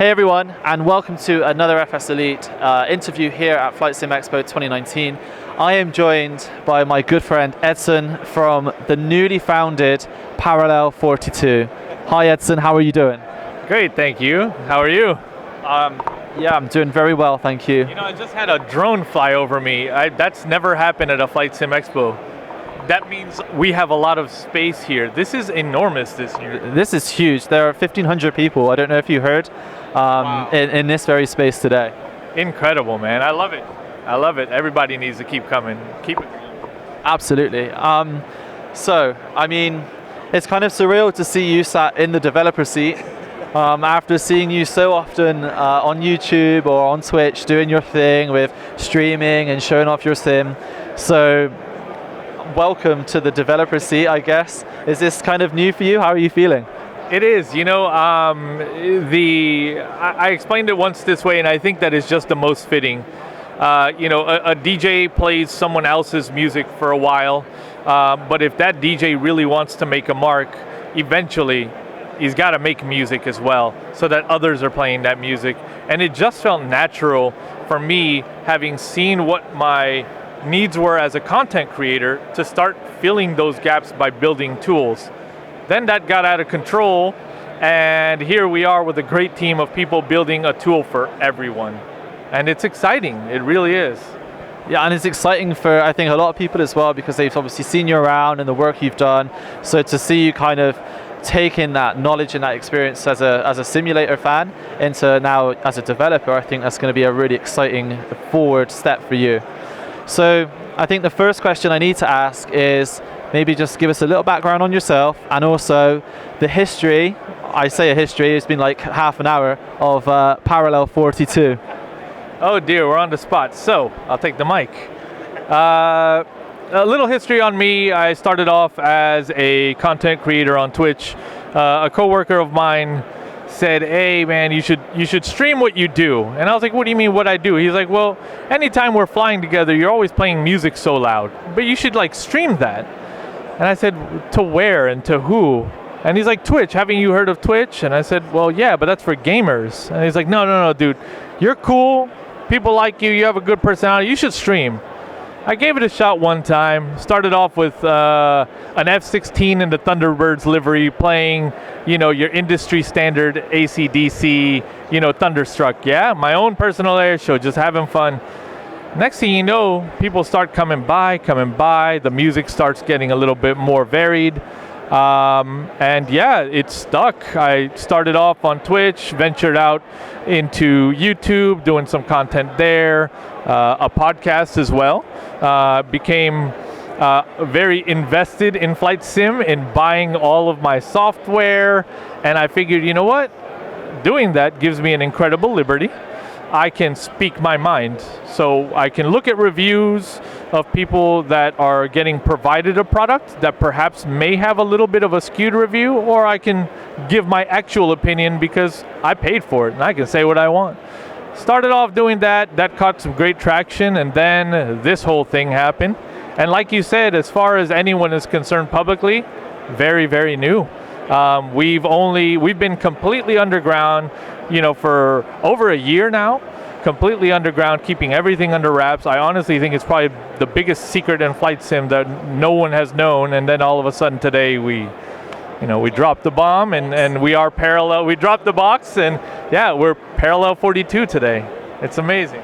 Hey everyone, and welcome to another FS Elite interview here at FSExpo 2019. I am joined by my good friend Edson from the newly founded Parallel 42. Hi Edson, how are you doing? Great, thank you. How are you? Yeah, I'm doing very well, thank you. You know, I just had a drone fly over me. That's never happened at a FSExpo. That means we have a lot of space here. This is enormous this year. This is huge. There are 1,500 people. I don't know if you heard, Wow. in this very space today. Incredible, man. I love it. I love it. Everybody needs to keep coming. Keep it coming. Absolutely. So, I mean, it's kind of surreal to see you sat in the developer seat after seeing you so often on YouTube or on Twitch doing your thing with streaming and showing off your sim. So, welcome to the developer seat, I guess. Is this kind of new for you? How are you feeling? It is, you know, I explained it once this way, and I think that is just the most fitting. You know, a DJ plays someone else's music for a while, but if that DJ really wants to make a mark, eventually he's got to make music as well, so that others are playing that music. And it just felt natural for me, having seen what my needs were as a content creator, to start filling those gaps by building tools. Then that got out of control, and here we are with a great team of people building a tool for everyone. And it's exciting, it really is. Yeah, and it's exciting for, I think, a lot of people as well, because they've obviously seen you around and the work you've done. So to see you kind of taking that knowledge and that experience as a simulator fan into now as a developer, I think that's going to be a really exciting forward step for you. So I think the first question I need to ask is maybe just give us a little background on yourself, and also the history. I say a history, it's been like half an hour of Parallel 42. Oh dear, we're on the spot. So I'll take the mic. A little history on me. I started off as a content creator on Twitch. A coworker of mine said, "Hey man, you should stream what you do." And I was like, "What do you mean what I do?" He's like, "Well, anytime we're flying together, you're always playing music so loud, but you should like stream that." And I said, "To where and to who?" And he's like, "Twitch, haven't you heard of Twitch?" And I said, "Well, yeah, but that's for gamers." And he's like, no, dude, you're cool, people like you have a good personality, you should stream." I gave it a shot one time, started off with an F-16 in the Thunderbirds livery, playing, you know, your industry standard AC/DC, you know, Thunderstruck, yeah? My own personal air show, just having fun. Next thing you know, people start coming by, the music starts getting a little bit more varied, and yeah, it stuck. I started off on Twitch, ventured out into YouTube, doing some content there, a podcast as well, became very invested in Flight Sim, in buying all of my software, and I figured, you know what? Doing that gives me an incredible liberty. I can speak my mind. So I can look at reviews of people that are getting provided a product that perhaps may have a little bit of a skewed review, or I can give my actual opinion because I paid for it and I can say what I want. Started off doing that caught some great traction, and then this whole thing happened. And like you said, as far as anyone is concerned publicly, very, very new. We've been completely underground, you know, for over a year now, completely underground, keeping everything under wraps. I honestly think it's probably the biggest secret in Flight Sim that no one has known, and then all of a sudden today we dropped the bomb, and we are Parallel. We dropped the box, and yeah, we're Parallel 42 today. It's amazing.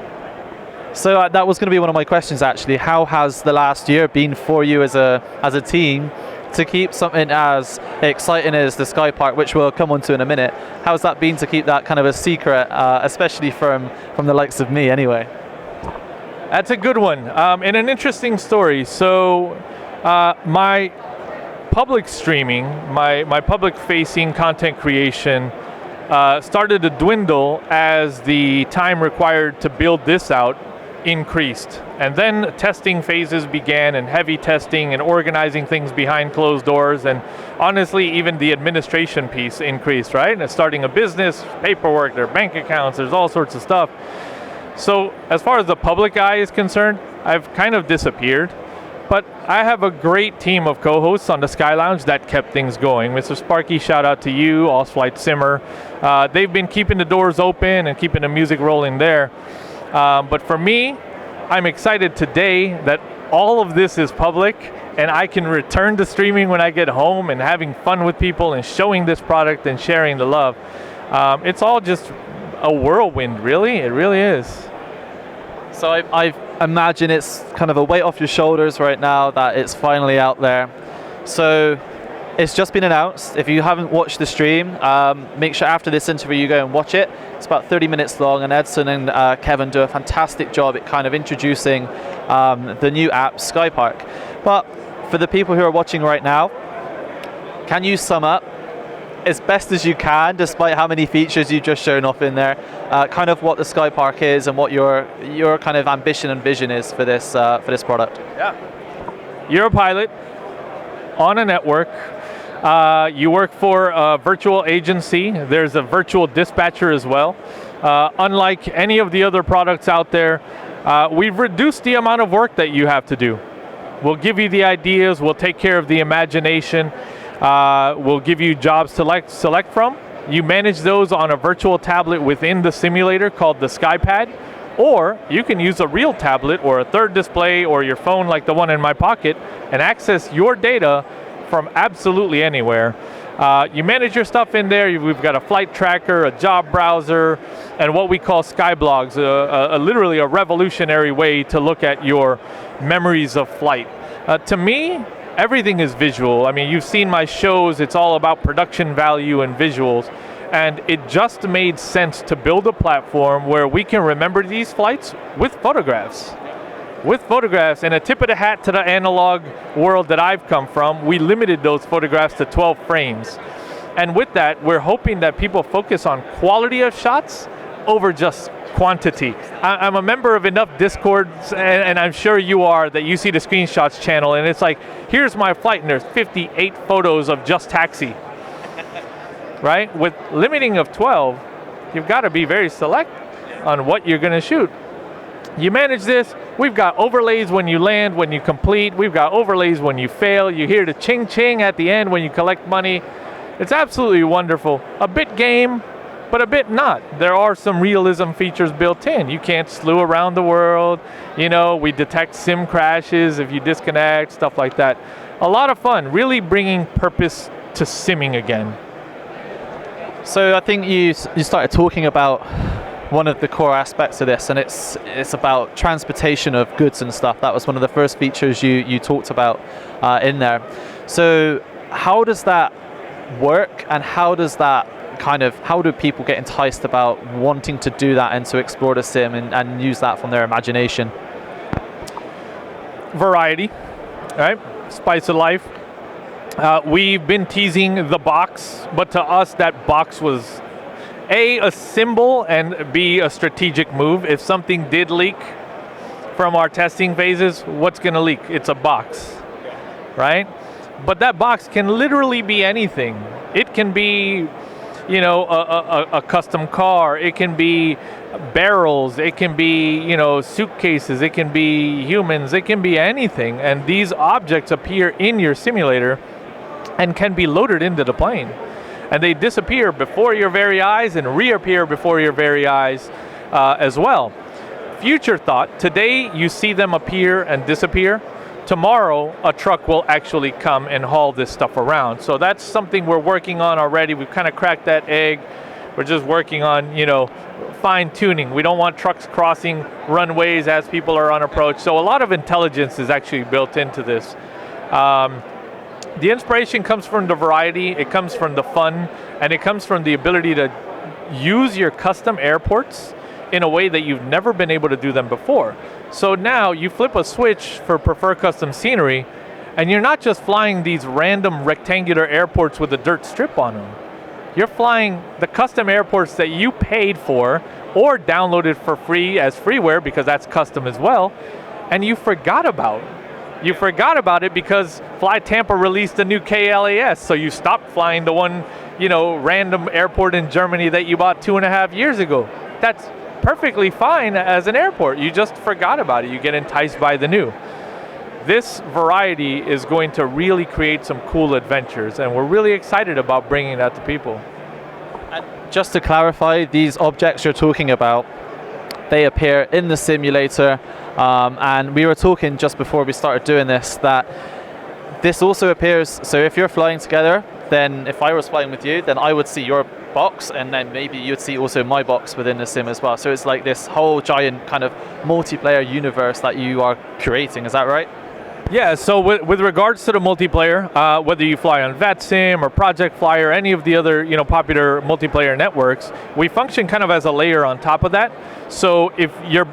So that was going to be one of my questions actually. How has the last year been for you as a team to keep something as exciting as the Skypark, which we'll come on to in a minute? How's that been to keep that kind of a secret, especially from the likes of me anyway? That's a good one, and an interesting story. So my public streaming, my public facing content creation started to dwindle as the time required to build this out increased. And then testing phases began, and heavy testing and organizing things behind closed doors, and honestly even the administration piece increased, right? And starting a business, paperwork, their bank accounts, there's all sorts of stuff. So as far as the public eye is concerned, I've kind of disappeared. But I have a great team of co-hosts on the Sky Lounge that kept things going. Mr. Sparky, shout out to you, Allflight Simmer. They've been keeping the doors open and keeping the music rolling there. But for me, I'm excited today that all of this is public and I can return to streaming when I get home and having fun with people and showing this product and sharing the love. It's all just a whirlwind, really. It really is. So I imagine it's kind of a weight off your shoulders right now that it's finally out there. So it's just been announced. If you haven't watched the stream, make sure after this interview you go and watch it. It's about 30 minutes long, and Edson and Kevin do a fantastic job at kind of introducing the new app, Skypark. But for the people who are watching right now, can you sum up as best as you can, despite how many features you've just shown off in there, kind of what the Skypark is and what your kind of ambition and vision is for this product? Yeah. You're a pilot on a network. You work for a virtual agency. There's a virtual dispatcher as well. Unlike any of the other products out there, we've reduced the amount of work that you have to do. We'll give you the ideas. We'll take care of the imagination. We'll give you jobs to select from. You manage those on a virtual tablet within the simulator called the Skypad, or you can use a real tablet or a third display or your phone like the one in my pocket and access your data from absolutely anywhere. You manage your stuff in there. We've got a flight tracker, a job browser, and what we call Skyblogs, literally a revolutionary way to look at your memories of flight. To me, everything is visual. I mean, you've seen my shows. It's all about production value and visuals. And it just made sense to build a platform where we can remember these flights with photographs. With photographs, and a tip of the hat to the analog world that I've come from, we limited those photographs to 12 frames. And with that, we're hoping that people focus on quality of shots over just quantity. I'm a member of enough Discords, and I'm sure you are, that you see the screenshots channel, and it's like, here's my flight, and there's 58 photos of just taxi. Right? With limiting of 12, you've got to be very select on what you're going to shoot. You manage this. We've got overlays when you land, when you complete. We've got overlays when you fail. You hear the ching ching at the end when you collect money. It's absolutely wonderful. A bit game, but a bit not. There are some realism features built in. You can't slew around the world. You know, we detect sim crashes if you disconnect, stuff like that. A lot of fun, really bringing purpose to simming again. So I think you started talking about one of the core aspects of this, and it's about transportation of goods and stuff. That was one of the first features you talked about in there. So how does that work, and how do people get enticed about wanting to do that and to explore the sim and use that from their imagination? Variety, right? Spice of life. We've been teasing the box, but to us that box was A, symbol, and B, a strategic move. If something did leak from our testing phases, what's going to leak? It's a box, right? But that box can literally be anything. It can be, you know, a custom car. It can be barrels. It can be, you know, suitcases. It can be humans. It can be anything. And these objects appear in your simulator and can be loaded into the plane. And they disappear before your very eyes and reappear before your very eyes as well. Future thought, today you see them appear and disappear. Tomorrow, a truck will actually come and haul this stuff around. So that's something we're working on already. We've kind of cracked that egg. We're just working on, you know, fine tuning. We don't want trucks crossing runways as people are on approach. So a lot of intelligence is actually built into this. The inspiration comes from the variety, it comes from the fun, and it comes from the ability to use your custom airports in a way that you've never been able to do them before. So now you flip a switch for Prefer Custom Scenery, and you're not just flying these random rectangular airports with a dirt strip on them. You're flying the custom airports that you paid for or downloaded for free as freeware, because that's custom as well, and you forgot about. You forgot about it because Fly Tampa released a new KLAS, so you stopped flying the one, you know, random airport in Germany that you bought 2.5 years ago. That's perfectly fine as an airport. You just forgot about it. You get enticed by the new. this variety is going to really create some cool adventures, and we're really excited about bringing that to people. And just to clarify, these objects you're talking about, they appear in the simulator, and we were talking just before we started doing this that this also appears, so if you're flying together, then if I was flying with you, then I would see your box, and then maybe you'd see also my box within the sim as well. So it's like this whole giant kind of multiplayer universe that you are creating, is that right? Yeah, so with regards to the multiplayer, whether you fly on VetSim or Project Fly or any of the other popular multiplayer networks, we function kind of as a layer on top of that. So if you're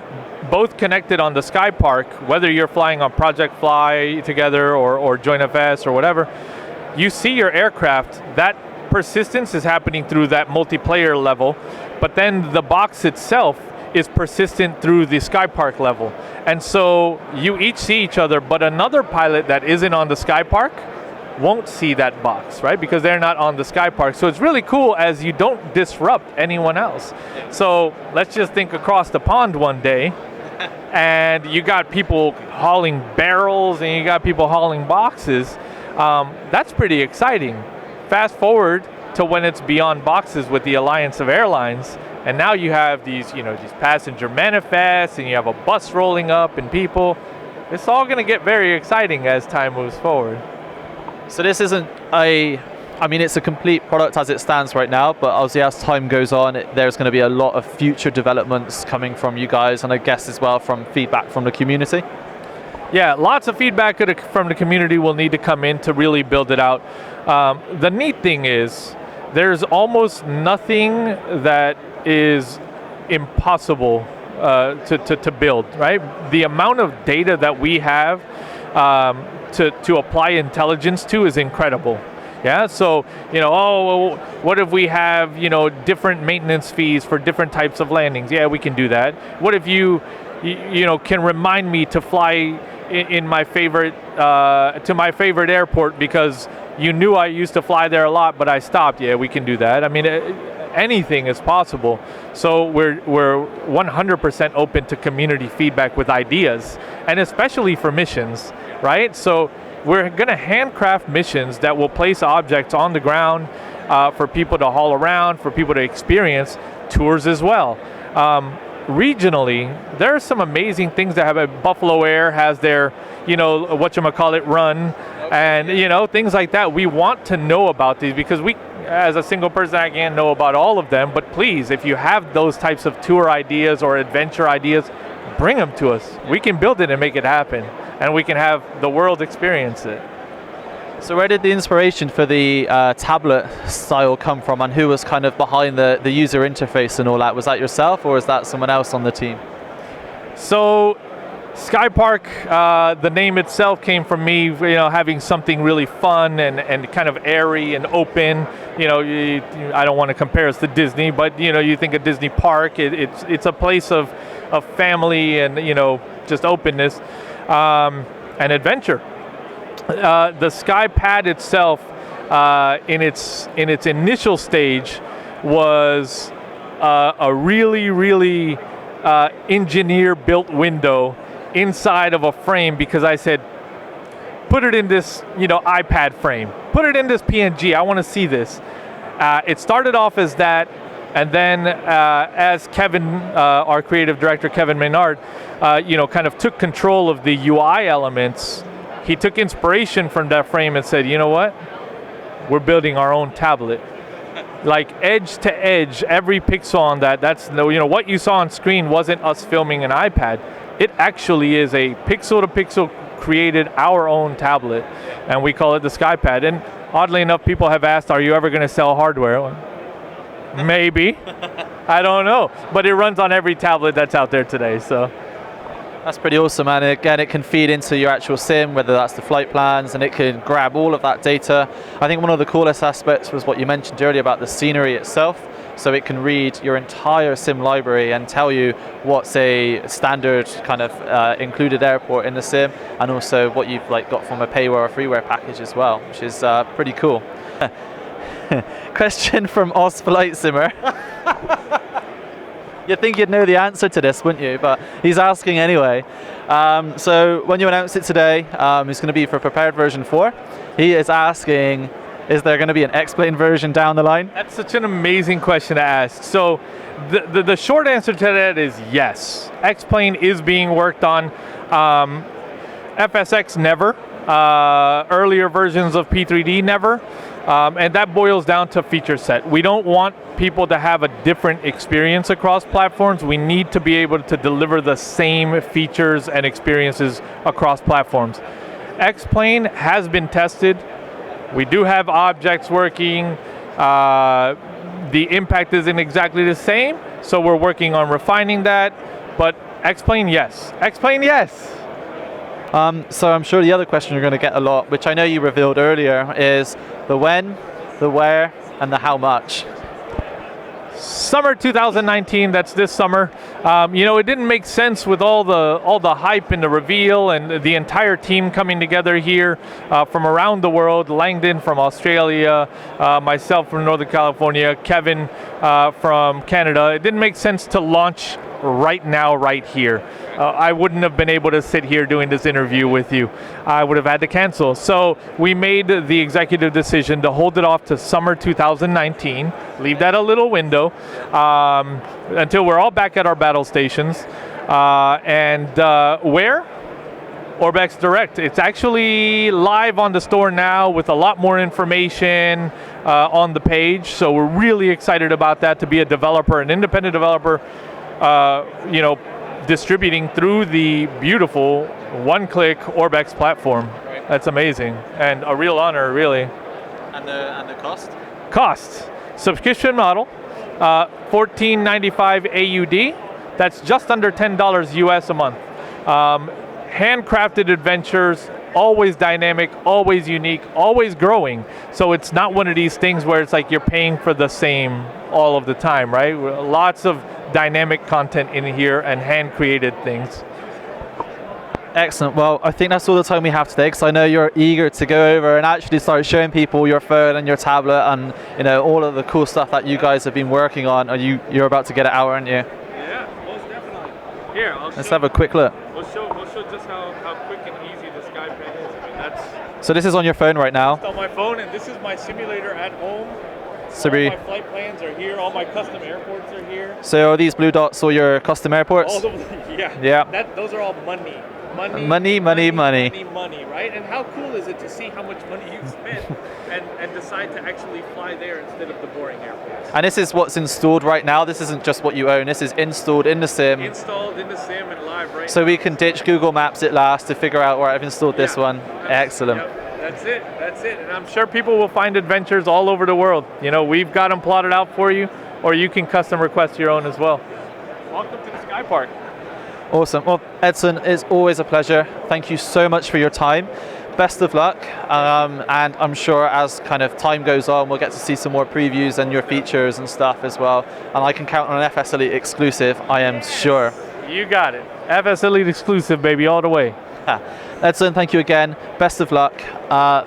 both connected on the Skypark, whether you're flying on Project Fly together or JoinFS or whatever, you see your aircraft. That persistence is happening through that multiplayer level, but then the box itself is persistent through the Skypark level. And so you each see each other, but another pilot that isn't on the Skypark won't see that box, right? Because they're not on the Skypark. So it's really cool as you don't disrupt anyone else. So let's just think across the pond one day, and you got people hauling barrels and you got people hauling boxes. That's pretty exciting. Fast forward to when it's beyond boxes with the Alliance of Airlines, and now you have these, these passenger manifests, and you have a bus rolling up and people. It's all going to get very exciting as time moves forward. So this isn't it's a complete product as it stands right now, but obviously as time goes on, there's going to be a lot of future developments coming from you guys, and I guess as well from feedback from the community. Yeah, lots of feedback from the community will need to come in to really build it out. The neat thing is, there's almost nothing that is impossible to build, right? The amount of data that we have to apply intelligence to is incredible. Yeah, so, what if we have, different maintenance fees for different types of landings? Yeah, we can do that. What if you can remind me to fly in my favorite, to my favorite airport because you knew I used to fly there a lot, but I stopped? Yeah, we can do that. I mean, anything is possible. So we're 100% open to community feedback with ideas, and especially for missions, right? So we're going to handcraft missions that will place objects on the ground for people to haul around, for people to experience, tours as well. Regionally, there are some amazing things that have. Buffalo Air has their, whatchamacallit run, and things like that. We want to know about these because we, as a single person, I can't know about all of them. But please, if you have those types of tour ideas or adventure ideas, bring them to us. We can build it and make it happen, and we can have the world experience it. So where did the inspiration for the tablet style come from, and who was kind of behind the user interface and all that? Was that yourself, or was that someone else on the team? So Skypark, the name itself came from me, having something really fun and kind of airy and open. I don't want to compare us to Disney, but you think of Disney Park, it's a place of family and just openness and adventure. The SkyPad itself, in its initial stage, was a really engineer-built window inside of a frame, because I said, put it in this iPad frame, put it in this PNG. I want to see this. It started off as that, and then as Kevin, our creative director, Kevin Maynard, kind of took control of the UI elements. He took inspiration from that frame and said, you know what? We're building our own tablet. Like edge to edge, every pixel on that's what you saw on screen wasn't us filming an iPad. It actually is a pixel to pixel created our own tablet, and we call it the SkyPad. And oddly enough, people have asked, are you ever going to sell hardware? Maybe. I don't know. But it runs on every tablet that's out there today, so. That's pretty awesome, and again, it can feed into your actual sim, whether that's the flight plans, and it can grab all of that data. I think one of the coolest aspects was what you mentioned earlier about the scenery itself. So it can read your entire sim library and tell you what's a standard kind of included airport in the sim, and also what you've got from a payware or freeware package as well, which is pretty cool. Question from Oz Flight Simmer. You'd think you'd know the answer to this, wouldn't you? But he's asking anyway. So when you announce it today, it's going to be for prepared version 4. He is asking, is there going to be an X-Plane version down the line? That's such an amazing question to ask. So the short answer to that is yes. X-Plane is being worked on. FSX never. Earlier versions of P3D never. And that boils down to feature set. We don't want people to have a different experience across platforms. We need to be able to deliver the same features and experiences across platforms. X-Plane has been tested. We do have objects working. The impact isn't exactly the same, so we're working on refining that. But X-Plane, yes. X-Plane, yes. So I'm sure the other question you're going to get a lot, which I know you revealed earlier, is the when, the where, and the how much. Summer 2019, that's this summer. It didn't make sense with all the hype and the reveal and the entire team coming together here from around the world. Langdon from Australia, myself from Northern California, Kevin from Canada. It didn't make sense to launch right now, right here. I wouldn't have been able to sit here doing this interview with you. I would have had to cancel. So we made the executive decision to hold it off to summer 2019, leave that a little window until we're all back at our battle stations. Where? Orbex Direct. It's actually live on the store now with a lot more information on the page. So we're really excited about that, to be a developer, an independent developer, distributing through the beautiful one-click Orbex platform. Right. That's amazing and a real honor, really. And the cost? Cost. Subscription model, $14.95 AUD. That's just under $10 US a month. Handcrafted adventures, always dynamic, always unique, always growing. So it's not one of these things where it's like you're paying for the same all of the time, right? Lots of dynamic content in here and hand-created things. Excellent. Well, I think that's all the time we have today, because I know you're eager to go over and actually start showing people your phone and your tablet and all of the cool stuff that you guys have been working on. And you're about to get it out, aren't you? Yeah, most definitely. Here, let's have a quick look. We'll show just how quick and easy the Skypark is. I mean, that's. So this is on your phone right now. It's on my phone, and this is my simulator at home. So all my flight plans are here. All my custom airports are here. So are these blue dots all your custom airports? All yeah. Yeah. Those are all money, right? And how cool is it to see how much money you spent and decide to actually fly there instead of the boring airports? And this is what's installed right now. This isn't just what you own. This is installed in the sim. Installed in the sim and live right now. So we can ditch Google Maps at last to figure out where I've installed this one. Excellent. Yep. That's it. And I'm sure people will find adventures all over the world. We've got them plotted out for you, or you can custom request your own as well. Welcome to the Skypark. Awesome. Well, Edson, it's always a pleasure. Thank you so much for your time. Best of luck. And I'm sure as kind of time goes on, we'll get to see some more previews and your features and stuff as well. And I can count on an FS Elite exclusive, I am sure. You got it. FS Elite exclusive, baby, all the way. Edson, thank you again. Best of luck.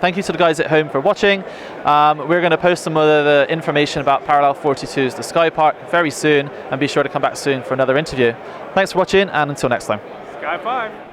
Thank you to the guys at home for watching. We're going to post some of the information about Parallel 42's the Skypark very soon, and be sure to come back soon for another interview. Thanks for watching, and until next time. Sky 5.